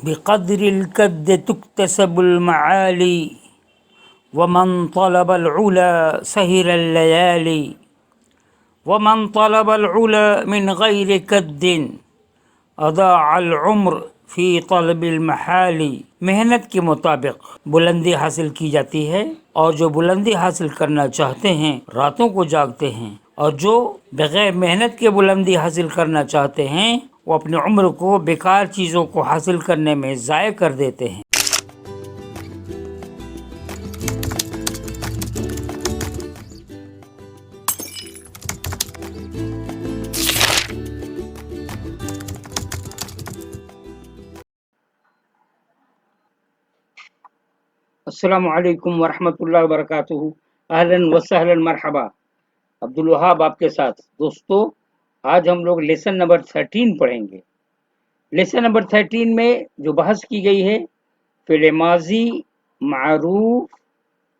بقدر الكد تكتسب المعالي ومن طلب العلا سهر الليالي ومن طلب العلا من غير كد اضاع العمر فی طلب المحالی۔ محنت کے مطابق بلندی حاصل کی جاتی ہے، اور جو بلندی حاصل کرنا چاہتے ہیں راتوں کو جاگتے ہیں، اور جو بغیر محنت کے بلندی حاصل کرنا چاہتے ہیں وہ اپنی عمر کو بیکار چیزوں کو حاصل کرنے میں ضائع کر دیتے ہیں۔ السلام علیکم ورحمۃ اللہ وبرکاتہ۔ اہلاً وسہلاً مرحبا، عبدالوہاب آپ کے ساتھ۔ دوستو، آج ہم لوگ لیسن نمبر 13 پڑھیں گے۔ لیسن نمبر 13 میں جو بحث کی گئی ہے فعل ماضی، معروف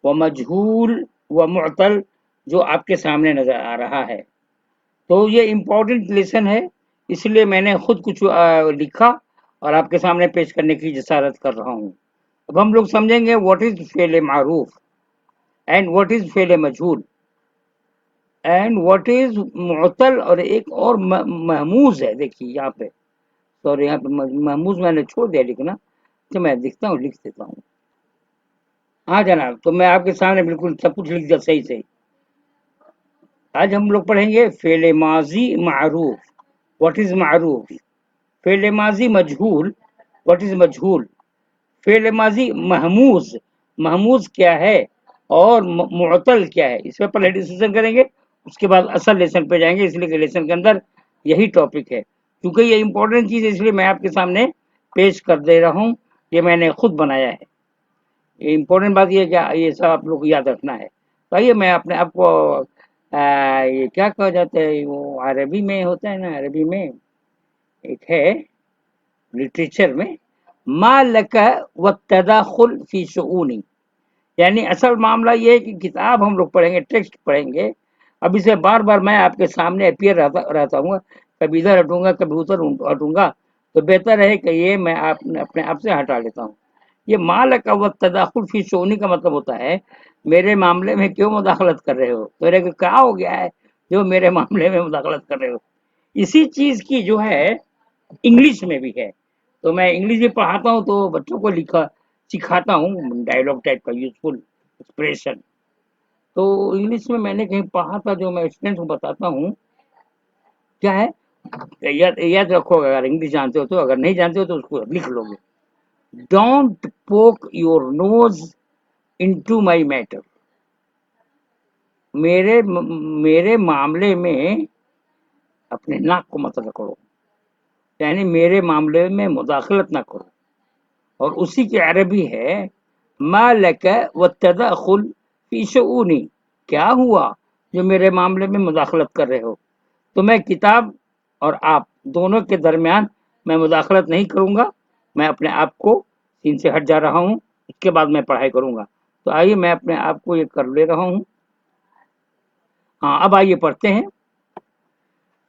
و مجہول و معطل، جو آپ کے سامنے نظر آ رہا ہے۔ تو یہ امپورٹنٹ لیسن ہے، اس لیے میں نے خود کچھ لکھا اور آپ کے سامنے پیش کرنے کی جسارت کر رہا ہوں۔ اب ہم لوگ سمجھیں گے واٹ از فعل معروف اینڈ واٹ از فعل مجہول اینڈ واٹ از معطل، اور ایک اور محموز ہے۔ دیکھیے یہاں پہ، سوری، یہاں پہ محموز میں نے چھوڑ دیا لکھنا، تو میں لکھ دیتا ہوں۔ ہاں جناب، تو میں آپ کے سامنے بالکل سب کچھ لکھ دیا صحیح سے۔ آج ہم لوگ پڑھیں گے فعل ماضی معروف، واٹ از معروف، فعل ماضی مجہول، واٹ از مجہول، فعل ماضی محموز، محموز کیا ہے، اور معطل کیا ہے۔ اس پہ پہلے ڈسکشن کریں گے، اس کے بعد اصل لیسن پہ جائیں گے، اس لیے کہ لیسن کے اندر یہی ٹاپک ہے۔ کیونکہ یہ امپورٹنٹ چیز ہے، اس لیے میں آپ کے سامنے پیش کر دے رہا ہوں، یہ میں نے خود بنایا ہے۔ یہ امپورٹنٹ بات یہ ہے کہ یہ سب آپ لوگ کو یاد رکھنا ہے۔ تو آئیے میں اپنے آپ کو یہ کیا کہا جاتا ہے، وہ عربی میں ہوتا ہے نا، عربی میں ایک ہے لٹریچر میں، ما لک والتداخل فی شؤونی، یعنی اصل معاملہ یہ ہے کہ کتاب ہم لوگ پڑھیں گے، ٹیکسٹ پڑھیں گے، اب اسے بار بار میں آپ کے سامنے اپیئر رہتا ہوں، کبھی ادھر ہٹوں گا کبھی ادھر ہٹوں گا، تو بہتر ہے کہ یہ میں اپنے آپ سے ہٹا لیتا ہوں۔ یہ ما لک والتداخل فی شؤونی کا مطلب ہوتا ہے میرے معاملے میں کیوں مداخلت کر رہے ہو، میرے کو کیا ہو گیا ہے جو میرے معاملے میں مداخلت کر رہے ہو۔ اسی چیز کی جو ہے انگلش میں بھی ہے، تو میں انگلش بھی پڑھاتا ہوں، تو بچوں کو سکھاتا ہوں ڈائلاگ ٹائپ کا یوزفل ایکسپریشن۔ تو انگلش میں نے کہیں پڑھا تھا، جو میں اسٹوڈنٹ کو بتاتا ہوں، کیا ہے، یاد رکھو، اگر انگلش جانتے ہو تو، اگر نہیں جانتے ہو تو اس کو لکھ لو گے۔ Don't poke your nose into my matter, میرے معاملے میں اپنے ناک کو مت رکھو، یعنی میرے معاملے میں مداخلت نہ کرو۔ اور اسی کی عربی ہے ما لک والتداخل فی شؤونی، کیا ہوا جو میرے معاملے میں مداخلت کر رہے ہو۔ تو میں کتاب اور آپ دونوں کے درمیان میں مداخلت نہیں کروں گا، میں اپنے آپ کو سین سے ہٹ جا رہا ہوں، اس کے بعد میں پڑھائی کروں گا۔ تو آئیے میں اپنے آپ کو یہ کر لے رہا ہوں۔ ہاں، اب آئیے پڑھتے ہیں۔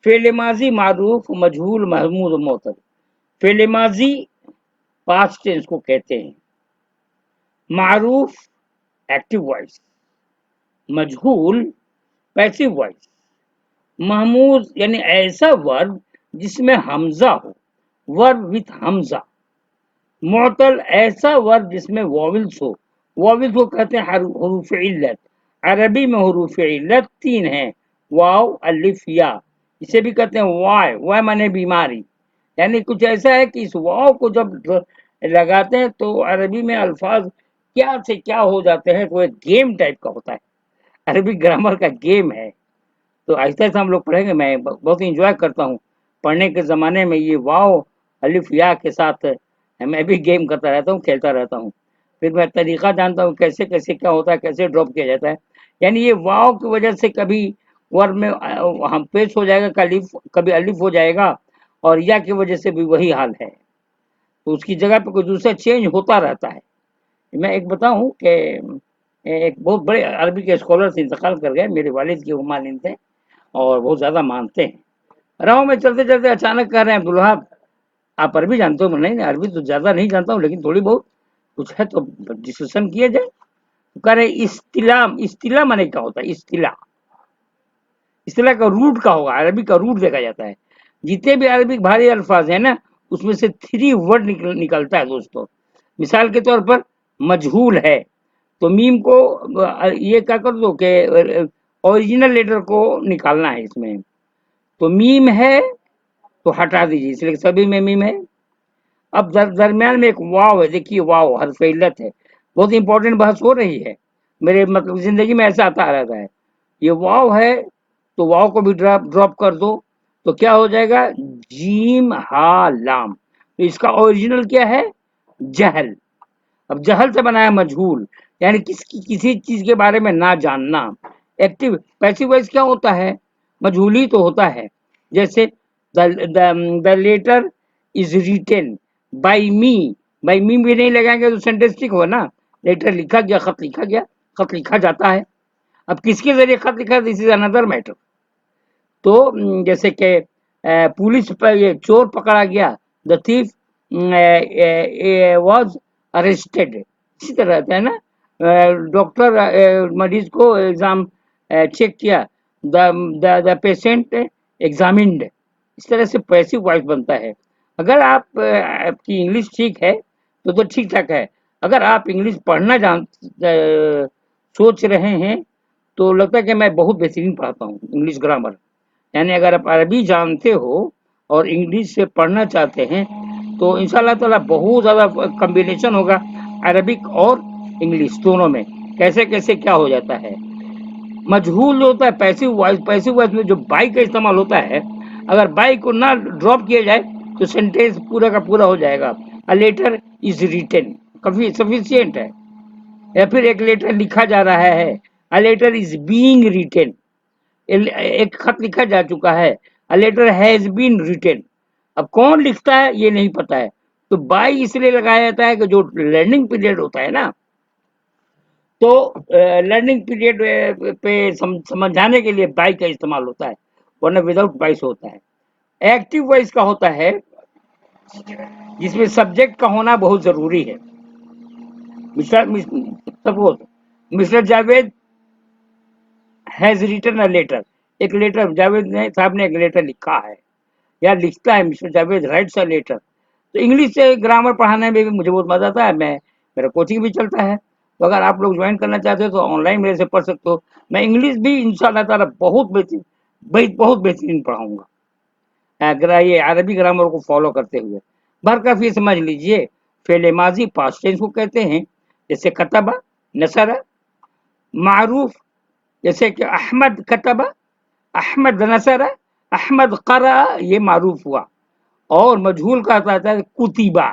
فعل ماضی معروف، مجہول، محمود و معطل۔ فعل ماضی پاسٹ ٹینس کو کہتے ہیں، معروف ایکٹیو وائس، مجہول پیسیو وائس، محمود یعنی ایسا ورب جس میں حمزہ ہو، ورب وتھ حمزہ، معطل ایسا ورب جس میں واولز ہو، واولز کو کہتے ہیں حروف علت۔ عربی میں حروف علت 3 ہیں، واو، الف، یا، اسے بھی کہتے ہیں وائے، وائے مانے بیماری، یعنی کچھ ایسا ہے کہ اس واو کو جب لگاتے ہیں تو عربی میں الفاظ کیا سے کیا ہو جاتے ہیں، تو ایک گیم ٹائپ کا ہوتا ہے، عربی گرامر کا گیم ہے۔ تو آہستہ آہستہ ہم لوگ پڑھیں گے، میں بہت انجوائے کرتا ہوں پڑھنے کے زمانے میں، یہ واو الف یا کے ساتھ میں بھی گیم کرتا رہتا ہوں، کھیلتا رہتا ہوں، پھر میں طریقہ جانتا ہوں کیسے کیسے کیا ہوتا ہے، کیسے ڈراپ کیا جاتا ہے۔ یعنی یہ واو کی وجہ سے کبھی ورب میں ہم پیش ہو جائے گا، کبھی الف ہو جائے گا، اور یا کی وجہ سے بھی وہی حال ہے، تو اس کی جگہ پہ کوئی دوسرا چینج ہوتا رہتا ہے۔ میں ایک بتاؤں کہ ایک بہت بڑے عربی کے اسکالر سے انتقال کر گئے، میرے والد کے مانند تھے اور بہت زیادہ مانتے ہیں۔ راہوں میں چلتے چلتے اچانک کہہ رہے ہیں عبدالوہاب आप अरबी जानते हो? नहीं, अरबी तो ज्यादा नहीं जानता हूँ, लेकिन थोड़ी बहुत कुछ है तो डिस्कशन किया जाए। तो कह रहे इस्तिला, इस्तिला माने क्या होता है? इस्तिला, इस्तिला का रूट का होगा, अरबी का रूट देखा जाता है। जितने भी अरबिक भारी अल्फाज है ना, उसमें से 3 वर्ड निकलता है दोस्तों। मिसाल के तौर पर मजहूल है, तो मीम को ये क्या कर दो कि ओरिजिनल लेटर को निकालना है इसमें, तो मीम है तो हटा दीजिए, इसलिए सभी में मीम है। अब दरमियान में एक वाव है, देखिए वाव हर्फ इल्लत है, बहुत इंपॉर्टेंट बहस हो रही है, मेरे मतलब जिंदगी में ऐसा आता रहता है। ये वाव है तो वाव को भी ड्रॉप कर दो, तो क्या हो जाएगा? जीम हा लाम। तो इसका ओरिजिनल क्या है? जहल। अब जहल से बना है मजहूल, यानी किसी चीज के बारे में ना जानना। एक्टिव पैसिव वॉइस क्या होता है? मजहूल ही तो होता है। जैसे the letter is written by me, by me भी नहीं लगाएंगे तो सेंटेंस ठीक हो ना। लेटर लिखा गया, खत लिखा गया, खत लिखा जाता है। अब किसके जरिए खत लिखा, दिस इज अनदर मैटर। तो जैसे कि पुलिस पर ये चोर पकड़ा गया, द थीफ वाज अरेस्टेड, इसी तरह रहता है ना। डॉक्टर मरीज को एग्जाम चेक किया, द पेशेंट एग्जामिन्ड। इस तरह से पैसिव वॉइस बनता है। अगर आपकी इंग्लिश ठीक है तो ठीक ठाक है। अगर आप इंग्लिश पढ़ना सोच रहे हैं तो लगता है कि मैं बहुत बेहतरीन पढ़ाता हूँ इंग्लिश ग्रामर। यानी अगर आप अरबी जानते हो और इंग्लिश से पढ़ना चाहते हैं तो इंशाल्लाह ताला बहुत ज़्यादा कॉम्बिनेशन होगा अरबिक और इंग्लिश दोनों में। कैसे कैसे क्या हो जाता है। मजहूल जो होता है पैसिव वॉइस, पैसिव वॉइस में जो बाई का इस्तेमाल होता है, अगर बाई को ना ड्रॉप किया जाए तो सेंटेंस पूरा का पूरा हो जाएगा। अ लेटर इज रिटन काफी सफिशियंट है। या फिर एक लेटर लिखा जा रहा है, a letter is being written, एक खत लिखा जा चुका है, a letter has been written. अब कौन लिखता है ये नहीं पता है, तो बाई इसलिए लगाया जाता है कि जो लर्निंग पीरियड होता है ना, तो लर्निंग पीरियड पे समझाने के लिए बाई का इस्तेमाल होता है, वरना विदाउट बाई से होता है। एक्टिव वॉइस का होता है जिसमें सब्जेक्ट का होना बहुत जरूरी है। Suppose mister Javed has written a letter, एक लेटर जावेद ने साहब ने एक लेटर लिखा है या लिखता है, mister Javed writes a letter. तो इंग्लिश से ग्रामर पढ़ाने में भी मुझे बहुत मजा आता है। मेरा कोचिंग भी चलता है, तो अगर आप लोग ज्वाइन करना चाहते हो तो ऑनलाइन मेरे से पढ़ सकते हो। मैं इंग्लिश भी इंशाल्लाह ताला बहुत बेहतरीन, बहुत बेहतरीन पढ़ाऊंगा, अगर ये अरबी ग्रामर को फॉलो करते हुए। बहरकफ ये समझ लीजिए फेले माजी पास्ट टेंस को कहते हैं, जैसे कतबा, नसरा, मारूफ, जैसे कि अहमद कतबा, अहमद नसरा, अहमद करा, ये मारूफ हुआ। और मजहूल का आता है कुतिबा,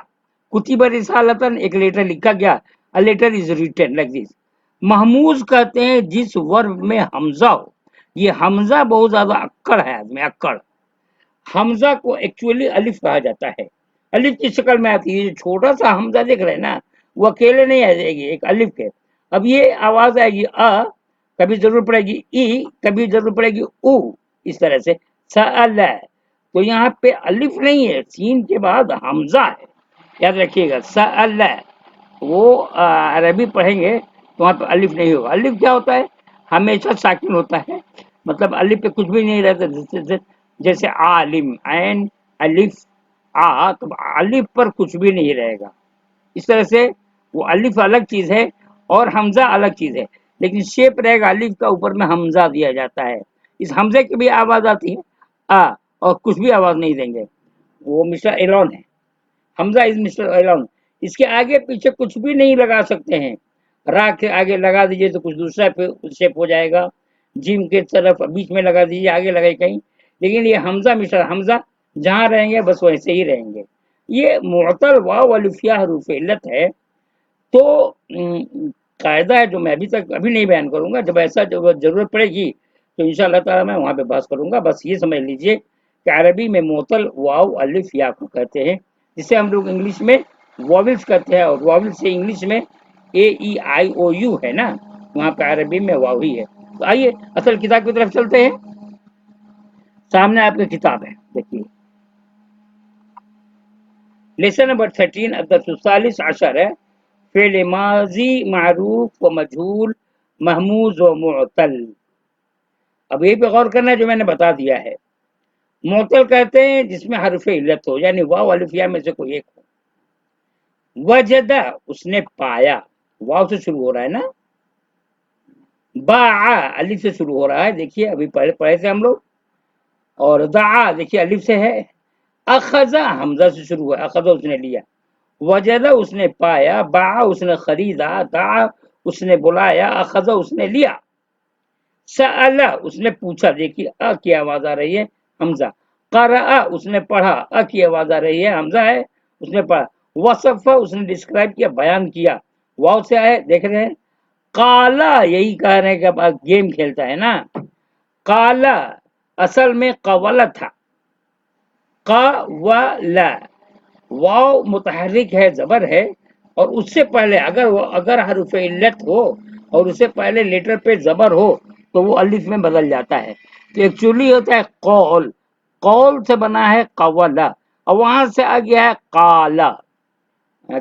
कुतिबा रिसालतन, एक लेटर लिखा गया, a letter is written like this. महमूज कहते हैं जिस वर्ब में हमजा हो, ये हमजा बहुत ज्यादा अक्कड़ है आदमी, अक्कड़। हमजा को एक्चुअली अलिफ कहा जाता है। अलिफ की शक्ल में आती है, छोटा सा हमजा देख रहे हैं ना, वो अकेले नहीं आ जाएगी, एक अलिफ के। अब ये आवाज आएगी अ, कभी जरूर पड़ेगी ई, कभी जरूर पड़ेगी उ, इस तरह से सअल। तो यहाँ पे अलिफ नहीं है, सीन के बाद हमजा है, याद रखिएगा। सअल, वो अरबी पढ़ेंगे तो वहाँ पे अलिफ नहीं होगा। अलिफ क्या होता है? हमेशा साकिन होता है, मतलब अलिफ पे कुछ भी नहीं रहता। जैसे आलिम, ऐन अलिफ आ, तो अलिफ पर कुछ भी नहीं रहेगा। इस तरह से वो अलिफ अलग चीज है और हमजा अलग चीज है, लेकिन शेप रहेगा अलिफ का, ऊपर में हमजा दिया जाता है। इस हमजे की भी आवाज आती है आ, और कुछ भी आवाज नहीं देंगे, वो मिस्टर एलॉन है। Hamza is mister Elon. इसके आगे पीछे कुछ भी नहीं लगा सकते हैं। रा के आगे लगा दीजिए तो कुछ दूसरा शेप हो जाएगा, जिम के तरफ बीच में लगा दीजिए, आगे लगाए कहीं, लेकिन ये हमजा मिस्टर हमजा जहाँ रहेंगे बस वैसे ही रहेंगे। ये मुअत्तल वाव अलिफ या हरूफ इल्लत है। तो कायदा है जो मैं अभी तक अभी नहीं बयान करूंगा, जब ऐसा जब जरूरत पड़ेगी तो इंशाअल्लाह ताला मैं वहां पे बात करूंगा। बस ये समझ लीजिए कि अरबी में मुअत्तल वाव अलिफ या को कहते हैं, जिसे हम लोग इंग्लिश में वॉवल्स कहते हैं, और वॉवल्स से इंग्लिश में ए ई आई ओ यू है ना, वहाँ पे अरबी में वाव ही है। तो आइए असल किताब की तरफ चलते हैं। सामने आपकी किताब है, देखिए लेसन नंबर 13 الثالث عشر है फेल माजी मारूफ व मजहूल महमूज व मुअतल। अब ये पे गौर करना है जो मैंने बता दिया है। मुअतल कहते हैं जिसमें हरफ इल्लत हो, यानी वाव अलिफ या में से कोई एक हो। वजदा उसने पाया, वाव से शुरू हो रहा है ना। बाआ अलिफ से शुरू हो रहा है, देखिए अभी पढ़े पढ़े थे हम लोग। और दाआ देखिए अलिफ से है। अखजा हमजा से शुरू हुआ, अखजा उसने लिया। वजदा उसने पाया, बा उसने खरीदा, दा उसने बुलाया, अखजा उसने लिया। सअला उसने पूछा, देखिए अ की आवाज आ रही है, हमजा। क़रअ उसने पढ़ा, अ की आवाज आ रही है, हमजा है, उसने पढ़ा। वसफ़ उसने डिस्क्राइब किया, बयान किया, वाव से आए, देख रहे हैं। काला यही कह रहे हैं कि अब गेम खेलता है ना। काला असल में कवला था, कवला वाव मुतहर्रिक है, जबर है, और उससे पहले अगर हरुफ इल्लत हो और उससे पहले लेटर पे जबर हो तो वो अलिफ में बदल जाता है। तो एक्चुअली होता है कौल, कौल से बना है कवला, और वहां से आ गया है काला।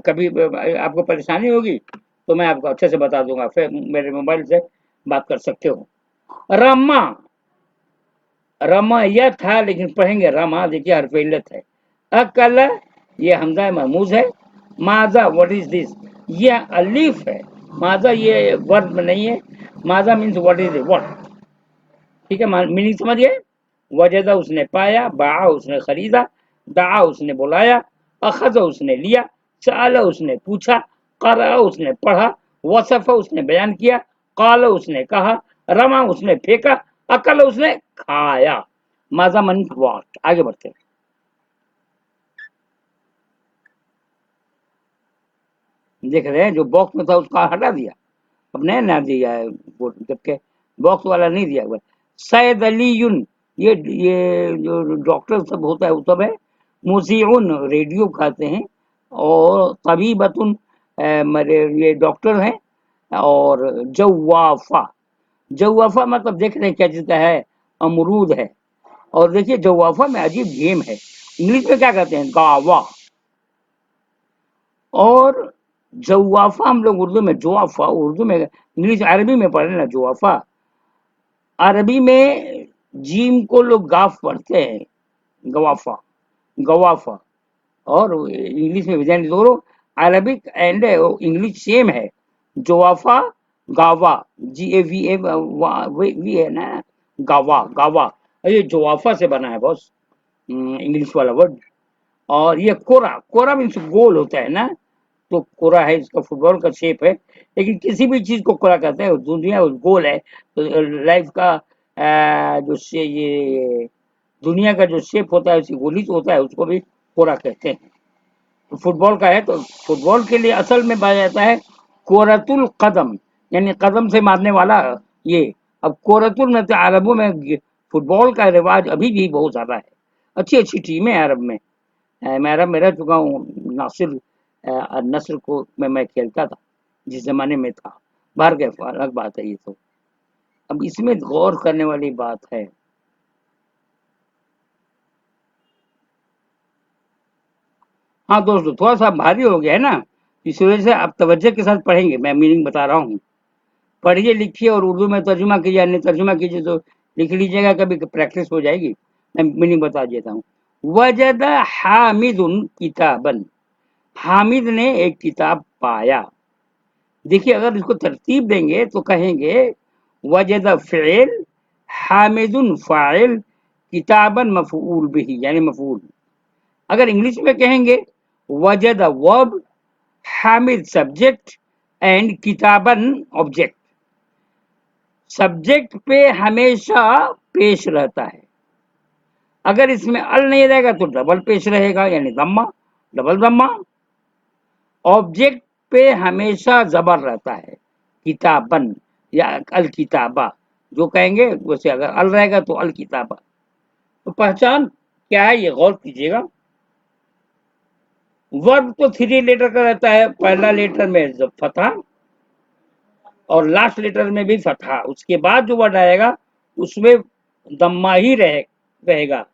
कभी आपको परेशानी होगी तो मैं आपको अच्छे से बता दूंगा, फिर मेरे मोबाइल से बात कर सकते हो। रमा, रमा यह था लेकिन पढ़ेंगे रमा, देखिए हरफ इल्लत है। अकल ये हमजा महमूज है। माजा व्हाट इज दिस, ये अलीफ है। माजा ये वर्ब में नहीं है, माजा मीन्स व्हाट इज व्हाट, ठीक है, मीनिंग समझिए। वजदा उसने पाया, बा उसने खरीदा, दा उसने बुलाया, अखज़ उसने लिया, सअल उसने पूछा, क़रअ उसने पढ़ा, वसफ़ उसने बयान किया, क़ाल उसने कहा, रमा उसने फेंका, अकल उसने खाया। माजा मन व्हाट, आगे बढ़ते हैं। देख रहे हैं जो बॉक्स में था उसका हटा दिया, अब नया ना दिया है वो, जबकि बॉक्स वाला नहीं दिया हुआ। सैद अलीयुन ये जो डॉक्टर सब होता है वो सब है। मुजीउन रेडियो कहते हैं, और तबीबतुन ये डॉक्टर हैं। और जवाफा, जवाफा मतलब देख रहे हैं क्या चीज का है, अमरूद है। और देखिए जवाफा में अजीब गेम है, इंग्लिश में क्या कहते हैं, गावा। और जवाफा हम लोग उर्दू में जुआफा, उर्दू में, इंग्लिश अरबी में पढ़े ना जुआफा। अरबी में जीम को लोग गाफ पढ़ते हैं, गवाफा, गवाफा। और इंग्लिश में विजय दोनों, अरबिक एंड इंग्लिश सेम है। जोवाफा गावा, GAVA वी है ना, गावा गावा, ये जोवाफा से बना है बॉस, इंग्लिश वाला वर्ड। और ये कोरा, कोरा मीन्स गोल होता है ना, तो कोरा है, इसका फुटबॉल का शेप है। लेकिन किसी भी चीज को कोरा कहते हैं, दुनिया गोल है तो लाइफ का जो से ये दुनिया का जो शेप होता है, उसी गोलित होता है, उसको भी कोरा कहते हैं। तो फुटबॉल का है, तो फुटबॉल के लिए असल में पाया जाता है कोरतुल कदम, यानी कदम से मारने वाला ये। अब कोरतुल में तो अरबों में फुटबॉल का रिवाज अभी भी बहुत ज्यादा है, अच्छी अच्छी टीमें हैं अरब में। मैं अरब में रह चुका हूँ, नासिर नस्र को मैं खेलता था जिस जमाने में था। बाहर के अलग बात है ये तो। अब इसमें गौर करने वाली बात है, हाँ दोस्तों थोड़ा सा भारी हो गया है ना, इस वजह से आप तवज्जो के साथ पढ़ेंगे, मैं मीनिंग बता रहा हूँ। पढ़िए लिखिए और उर्दू में तर्जुमा कीजिए, अन्य तर्जुमा कीजिए तो लिख लीजिएगा, कभी प्रैक्टिस हो जाएगी। मैं मीनिंग बता देता हूँ। वजद हामिदुन किताबन, हामिद ने एक किताब पाया। देखिए अगर इसको तरतीब देंगे तो कहेंगे वजद फ़िल, हामिदुन फ़ाइल, किताबन मफ़ऊल बिही यानी मफ़ऊल। अगर इंग्लिश में कहेंगे वजद वर्ब, हामिद सब्जेक्ट एंड किताबन ऑब्जेक्ट। सब्जेक्ट पे हमेशा पेश रहता है, अगर इसमें अल नहीं रहेगा तो डबल पेश रहेगा यानी दम्मा, डबल दम्मा। ऑब्जेक्ट पे हमेशा जबर रहता है, किताबन या अल किताबा जो कहेंगे वैसे, अगर अल रहेगा तो अल किताबा। तो पहचान क्या है ये गौर कीजिएगा। वर्ब तो 3 लेटर का रहता है, पहला लेटर में फतहा और लास्ट लेटर में भी फतहा, उसके बाद जो वर्ड आएगा उसमें दम्मा ही रहेगा,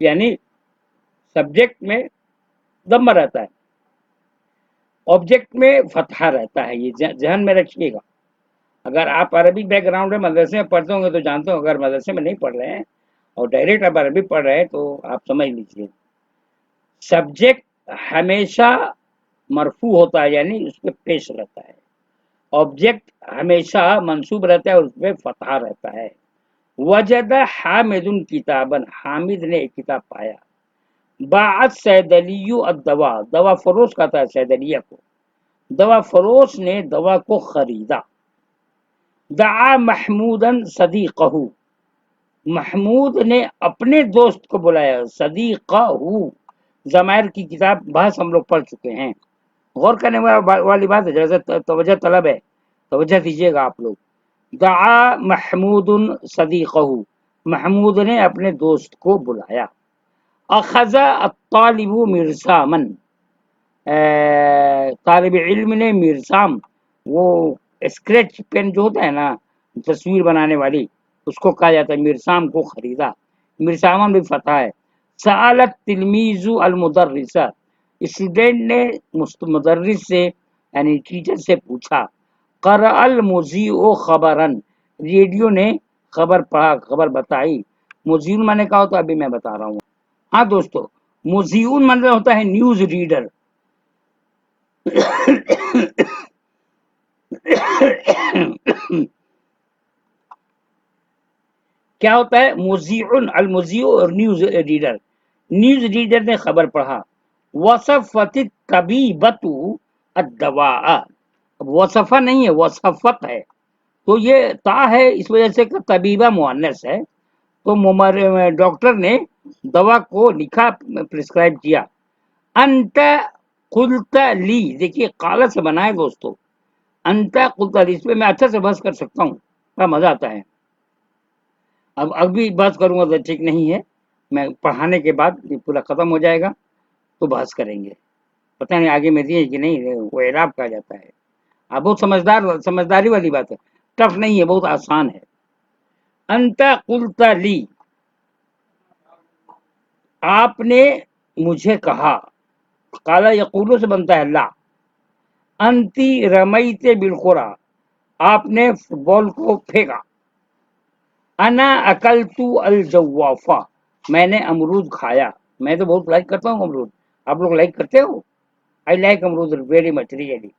यानी सब्जेक्ट में दम्मा रहता है, ऑब्जेक्ट में फतहा रहता है, ये ध्यान में रखिएगा। अगर आप अरबी बैकग्राउंड में मदरसे में पढ़ते होंगे तो जानते हो, अगर मदरसे में नहीं पढ़ रहे हैं और डायरेक्ट आप अरबी पढ़ रहे हैं तो आप समझ लीजिए, सब्जेक्ट हमेशा मरफू होता है, यानी उस पर पेश रहता है, ऑब्जेक्ट हमेशा मंसूब रहता है और उसमें फतहा रहता है। वजद हामिदुन किताबन, हामिद ने एक किताब पाया। बाअत सैदलियु अद्दवा, दवा फरोश कहता है सैदलिया को, दवा फरोश ने दवा को खरीदा। दआ महमूदन सदीकहू, महमूद ने अपने दोस्त को बुलाया। सदीकहू ज़मायर की किताब बहस हम लोग पढ़ चुके हैं, गौर करने वाली बात है, जरा तवज्जो तलब है, तवज्जो दीजिएगा आप लोग। दआ महमूदुन सदीकहू, महमूद ने अपने दोस्त को बुलाया। अखज़ा अत्तालिबु मिरसामन, तालिब इल्म ने मिरसाम, वो स्केच पेन जो होता है ना तस्वीर बनाने वाली, उसको कहा जाता है, मिरसाम को खरीदा। मिरसामन भी फतह है। सअलत तिलमीजु अल मुदर्रिसा, स्टूडेंट ने मुदर्रिस से यानी टीचर से पूछा। क़रअल मुज़ीउ खबरन, रेडियो ने खबर पढ़ा, खबर बताई। मुज़ीउन माने क्या होता है अभी मैं बता रहा हूँ। हाँ दोस्तों, मुज़ीउन मतलब होता है न्यूज रीडर। क्या होता है मुज़ीउन, अल मुज़ीउ और न्यूज रीडर, न्यूज रीडर ने खबर पढ़ा। वसफ़त तबीबतु अद्दवा, वसफ़ा नहीं है वसफ़त है, तो ये ता है इस वजह से कि तबीबा मुअन्नस है, तो डॉक्टर ने दवा को लिखा, प्रिस्क्राइब किया। अंत कुल्त ली, देखिए काला से बना है दोस्तों, अंत कुल्त ली, इस पे मैं अच्छा से बहस कर सकता हूँ, बड़ा मजा आता है। अब अभी बहस करूंगा तो ठीक नहीं है, मैं पढ़ाने के बाद ये पूरा खत्म हो जाएगा तो बहस करेंगे। पता नहीं आगे में दिए कि नहीं, वो एराब कहा जाता है। आप बहुत समझदारी वाली बात है, टफ नहीं है, बहुत आसान है। अंत कुल्त ली, आपने मुझे कहा। काला यकूलो से बनता है ला। अंती रमईते बिलकुरा, आपने फुटबॉल को फेंका। अना अकलतु अल जवाफा, मैंने अमरूद खाया। मैं तो बहुत लाइक करता हूँ अमरूद, आप लोग लाइक करते हो? आई लाइक अमरूद वेरी मच रियली।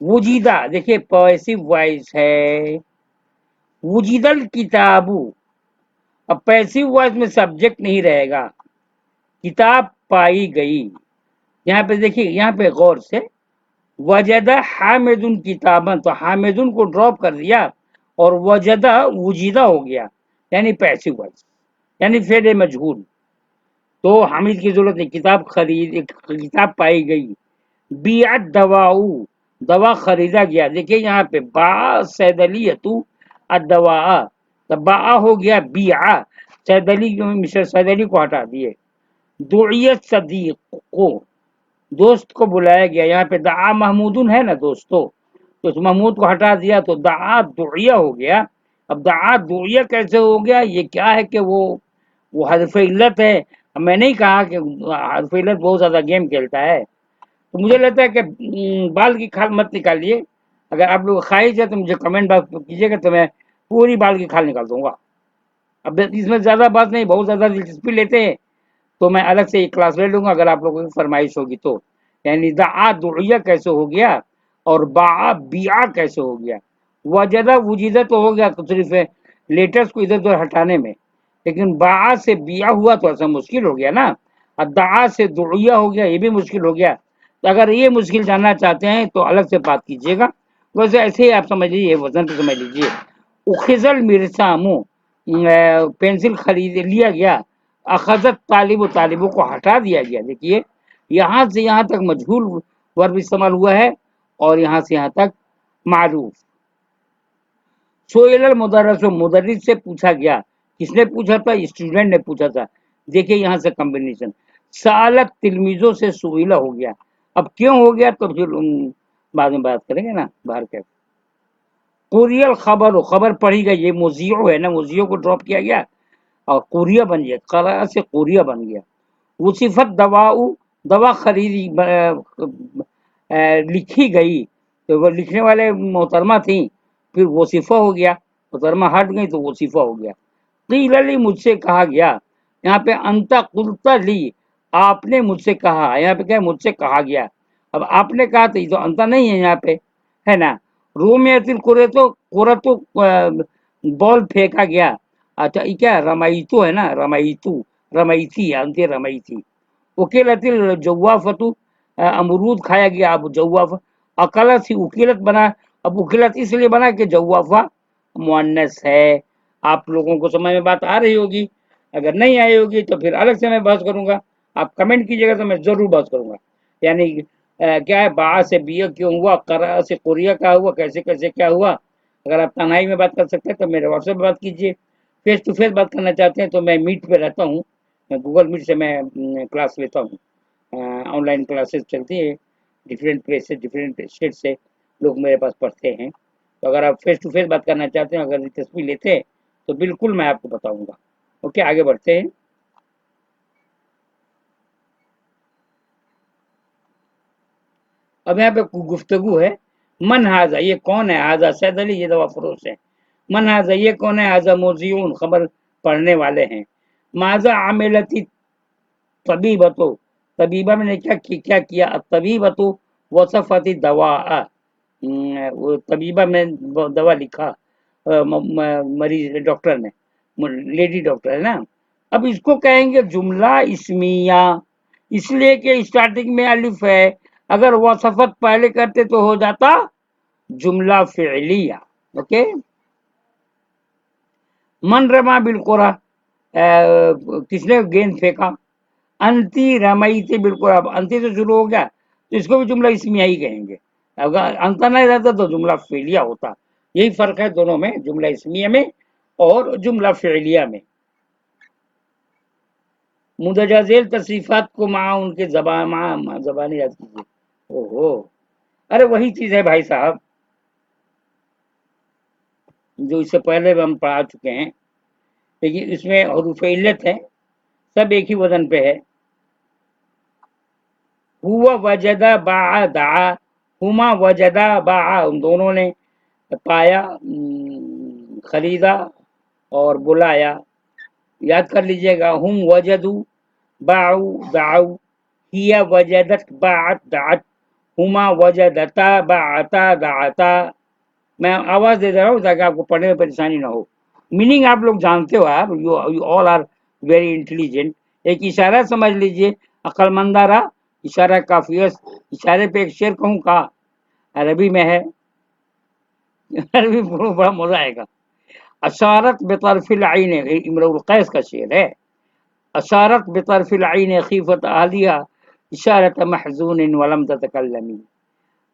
वुजीदा, देखिए पैसिव वॉइस है। वुजीदल किताबू, अब पैसिव वॉइस में सब्जेक्ट नहीं रहेगा, किताब पाई गई। यहाँ पे देखिए, यहाँ पे गौर से, वजदा हामिदुन किताबन, तो हामिदुन को ड्रॉप कर दिया और वजदा वुजीदा हो गया, यानी पैसिव वॉइस, यानी फेर मजहूल। तो हामिद की जरूरत नहीं, किताब खरीद, किताब पाई गई। बियत दवाऊ, दवा खरीदा गया। देखिए यहाँ पे बा सैदलियतु अदवा, तो बा हो गया बिया, सैदली मिस्टर सैदली को हटा दिए। दुइयत सदीक को, दोस्त को बुलाया गया। यहाँ पे दआ महमूदुन है ना दोस्तों, तो उस महमूद को हटा दिया तो दआ दुइया हो गया। अब दआ दुइया कैसे हो गया, ये क्या है कि वो हरफ इल्लत है। अब मैंने ही कहा कि हरफ इल्लत बहुत ज्यादा गेम खेलता है, तो मुझे लगता है कि बाल की खाल मत निकालिए। अगर आप लोग ख्वाहिश है तो मुझे कमेंट बॉक्स में कीजिएगा, तो मैं पूरी बाल की खाल निकाल दूंगा। अब इसमें ज्यादा बात नहीं, बहुत ज्यादा दिलचस्पी लेते हैं तो मैं अलग से एक क्लास ले लूंगा अगर आप लोगों की फरमाइश होगी तो। यानी दआ दुइया कैसे हो गया और बा बिया कैसे हो गया। वजदा वुजिदा तो हो गया, तो सिर्फ लेटर्स को इधर उधर हटाने में, लेकिन बा से बिया हुआ तो ऐसा मुश्किल हो गया ना। और दआ से दुइया हो गया, ये भी मुश्किल हो गया। तो अगर ये मुश्किल जानना चाहते हैं तो अलग से बात कीजिएगा, वैसे ऐसे ही आप समझ लीजिए, वजन पे समझ लीजिए। उखिजल मिर्सामु, पेंसिल खरीद लिया गया। अखजत तालिब, तालिबों को हटा दिया गया। देखिए यहाँ से यहाँ तक मजहूल वर्ब इस्तेमाल हुआ है और यहाँ से यहाँ तक मारूफ। सोयल मुदर्रिस, मुदर्रिस से पूछा गया। किसने पूछा था? स्टूडेंट ने पूछा था। देखिए यहाँ से कॉम्बिनेशन, सालत तिलमीजों से सुइला हो गया। अब क्यों हो गया तो फिर बाद में बात करेंगे ना, बाहर के। कुरियल खबर, खबर पढ़ी गई, ये मुजियो है ना, मुजियो को ड्रॉप किया गया और कुरिया बन गया, करा से कुरिया बन गया। वसीफत दवाऊ दवा खरीदी लिखी गई तो वो लिखने वाले मोहतरमा थी, फिर वसीफा हो गया, मोहतरमा हट गई तो वसीफा हो गया। क़ील ली, मुझसे कहा गया, यहाँ पे अंता कुल्ता ली, आपने मुझसे कहा, यहाँ पे क्या है, मुझसे कहा गया। अब आपने कहा तो ये तो अंता नहीं है यहाँ पे, है ना। रोमियतिल कुरे तो बॉल फेंका गया। अच्छा ये क्या रमाइतु है ना, रमाइतु, रमैती, अंते रमैती। उकिलतिल जौवाफतु, अमरूद खाया गया, अब जौवाफ। अकलत ही उकिलत बना, अब उकिलत इसलिए बना कि जौवाफा मुअन्नस है। आप लोगों को समझ में बात आ रही होगी, अगर नहीं आई होगी तो फिर अलग से मैं बहस करूंगा, आप कमेंट कीजिएगा तो मैं जरूर बहस करूंगा। यानी क्या है, बा से बिया क्यों हुआ, करा से कुरिया का हुआ, कैसे कैसे क्या हुआ। अगर आप तन्हाई में बात कर सकते हैं तो मेरे व्हाट्सएप पे बात कीजिए, फेस टू फेस बात करना चाहते हैं तो मैं मीट पे रहता हूँ, गूगल मीट से मैं क्लास लेता हूँ, ऑनलाइन क्लासेस चलती है, डिफरेंट प्लेसेस डिफरेंट स्टेट से लोग मेरे पास पढ़ते हैं। तो अगर आप फेस टू फेस बात करना चाहते हैं, अगर दिलचस्पी लेते हैं तो बिल्कुल मैं आपको बताऊंगा। ओके, आगे बढ़ते हैं। अब यहाँ पे गुफ्तगू है, मन हाजा, ये कौन है, हाजा सैद अली, ये दवा फरोश है। मन हाजा, ये कौन है, हाजा मोजियून, खबर पढ़ने वाले हैं। माजा आमिलती तबीबतो, तबीबा मैंने क्या किया, तबीबतो वसफती दवा, वो तबीबा में दवा लिखा, मरीज डॉक्टर ने, लेडी डॉक्टर है ना। अब इसको कहेंगे जुमला इस्मिया, इसलिए कि स्टार्टिंग में अलिफ है, अगर वसफत पहले करते तो हो जाता जुमला फिलिया। ओके, मन रमा बिलकुरा, किसने गेंद फेंका, अंति रमईते बिल्कुल, अब अंति से शुरू हो गया तो इसको भी जुमला इसमिया ही कहेंगे। अगर अंत नहीं रहता तो जुमला फेलिया होता। यही फर्क है दोनों में, जुमला इसमिया में और जुमला फेलिया में। मुदजा झेल तशरीफात को माँ उनके जबानी याद कीजिए। ओहो, अरे वही चीज है भाई साहब जो इससे पहले हम पढ़ा चुके हैं, लेकिन इसमें हरूफ इल्लत है, सब एक ही वजन पे है। हुआ वजदा बा दा, हुमा वजदा बा, उन दोनों ने पाया, खरीदा और बुलाया। याद कर लीजिएगा, हुम वजदू बाऊ दाऊ, हिया वजदत बात दात, हुमा वजदता बाता दाता। मैं आवाज दे रहा हूँ ताकि आपको पढ़ने में परेशानी ना हो। मीनिंग आप लोग जानते हो, आप you all are very intelligent. एक इशारा समझ लीजिए, अक्लमंदारा, इशारा काफी है। इशारे पे एक शेर कहूँ का, अरबी में है, अरबी बड़ा मजा आएगा। अशारत बेतरफिल आइन, इमरुल कैस का शेर है। अशारत बेतरफिल आइन खीफत आलिया, इशारत महजून वलम ततकल्लमी,